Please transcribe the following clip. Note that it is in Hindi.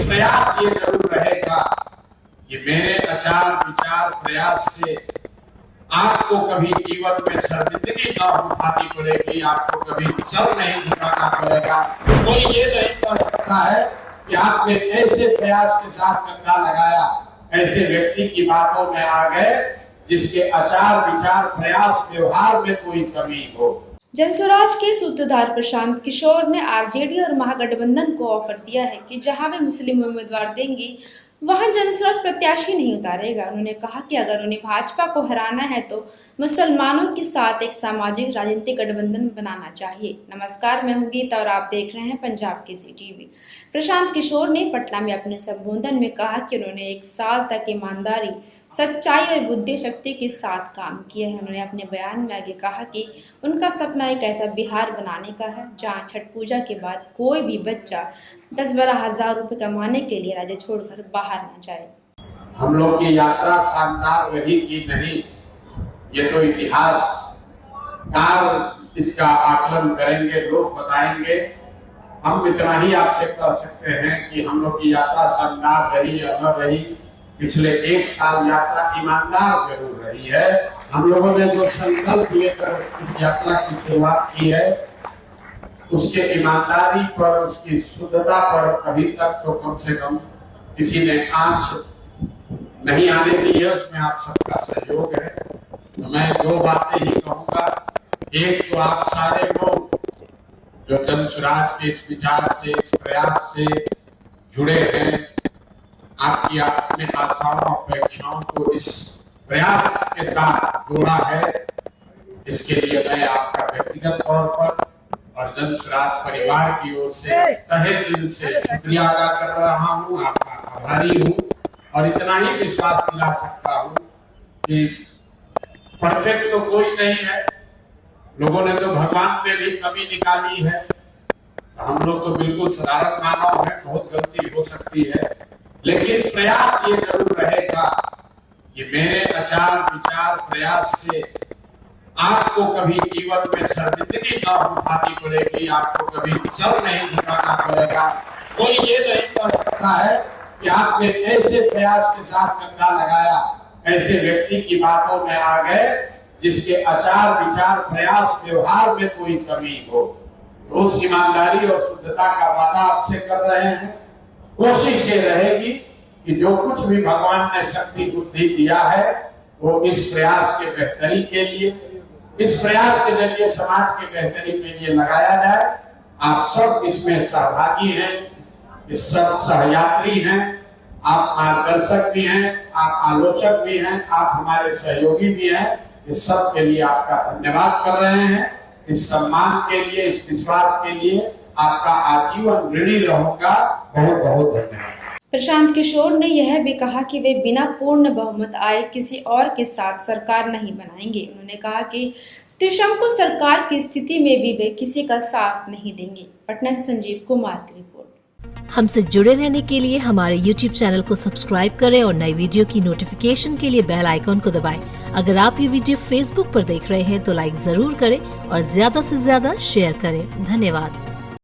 प्रयास ये जरूर रहेगा कि मेरे आचार विचार प्रयास से आपको कभी जीवन में शर्मिंदगी ना उठानी पड़ेगी, आपको कभी सर नहीं झुकाना पड़ेगा। कोई ये नहीं कह सकता है कि आपने ऐसे प्रयास के साथ कंधा लगाया, ऐसे व्यक्ति की बातों में आ गए जिसके आचार विचार प्रयास व्यवहार में कोई कमी हो। जनस्वराज के सूत्रधार प्रशांत किशोर ने आरजेडी और महागठबंधन को ऑफर दिया है कि जहां वे मुस्लिम उम्मीदवार देंगे वहां जनस्वराज प्रत्याशी नहीं उतारेगा। उन्होंने कहा कि अगर उन्हें भाजपा को हराना है तो मुसलमानों के साथ एक सामाजिक राजनीतिक गठबंधन बनाना चाहिए। नमस्कार, मैं हूं गीता और आप देख रहे हैं पंजाब केसरी टीवी। प्रशांत किशोर ने पटना में अपने संबोधन में कहा कि उन्होंने 1 साल तक ईमानदारी, सच्चाई और बुद्धि शक्ति के साथ काम किया है। उन्होंने अपने बयान में आगे कहा कि उनका सपना एक ऐसा बिहार बनाने का है जहाँ छठ पूजा के बाद कोई भी बच्चा 10-12 हजार रुपए कमाने के लिए राज्य छोड़कर बाहर न जाए। हम लोग की यात्रा शानदार रही कि नहीं, ये तो इतिहासकार इसका आकलन करेंगे, लोग बताएंगे। हम इतना ही आपसे कह सकते हैं कि हम लोग की यात्रा शानदार रही या न रही, पिछले 1 साल यात्रा ईमानदार जरूर रही है। हम लोगों ने जो संकल्प लेकर इस यात्रा की शुरुआत की है, उसके ईमानदारी पर, उसकी शुद्धता पर अभी तक तो कम से कम किसी ने आंच नहीं आने दी है। उसमें आप सबका सहयोग है। तो मैं 2 बातें ही कहूंगा। एक तो आप सारे लोग जो जनस्वराज के इस विचार से, इस प्रयास से जुड़े हैं, आपकी अपने आशाओं अपेक्षाओं को इस प्रयास के साथ जोड़ा है, इसके लिए मैं आपका व्यक्तिगत तौर पर और जनस्वराज परिवार की ओर से तहे दिल से शुक्रिया अदा कर रहा हूँ, आपका आभारी हूँ। और इतना ही विश्वास दिला सकता हूँ कि परफेक्ट तो कोई नहीं है, लोगों ने तो भगवान में भी कमी निकाली है, तो हम लोग तो बिल्कुल साधारण मानव हैं, बहुत गलती हो सकती है। लेकिन प्रयास ये जरूर रहेगा कि मेरे आचार विचार प्रयास से आपको कभी जीवन में शर्मिंदगी ना उठानी पड़ेगी, आपको कभी सर नहीं झुकाना पड़ेगा। कोई ये नहीं कह सकता है कि आपने ऐसे प्रयास के साथ कंधा लगाया, ऐसे व्यक्ति की बातों में आ गए जिसके आचार विचार प्रयास व्यवहार में कोई कमी हो। तो उस ईमानदारी और शुद्धता का वादा आपसे कर रहे हैं। कोशिश ये रहेगी कि जो कुछ भी भगवान ने शक्ति बुद्धि दिया है वो इस प्रयास के बेहतरी के लिए, इस प्रयास के जरिए समाज के बेहतरी के लिए लगाया जाए। आप सब इसमें सहभागी हैं, इस सब सहयात्री हैं, आप मार्गदर्शक भी हैं, आप आलोचक भी हैं, आप हमारे सहयोगी भी हैं। इस सब के लिए आपका धन्यवाद कर रहे हैं। इस सम्मान के लिए, इस विश्वास के लिए आपका आजीवन ऋणी रहूंगा। बहुत बहुत धन्यवाद। प्रशांत किशोर ने यह भी कहा कि वे बिना पूर्ण बहुमत आए किसी और के साथ सरकार नहीं बनाएंगे। उन्होंने कहा कि त्रिशंकु सरकार की स्थिति में भी वे किसी का साथ नहीं देंगे। पटना से संजीव कुमार की रिपोर्ट। हमसे जुड़े रहने के लिए हमारे YouTube चैनल को सब्सक्राइब करें और नई वीडियो की नोटिफिकेशन के लिए बेल आइकॉन को दबाएं। अगर आप ये वीडियो Facebook पर देख रहे हैं तो लाइक जरूर करें और ज्यादा से ज्यादा शेयर करें। धन्यवाद।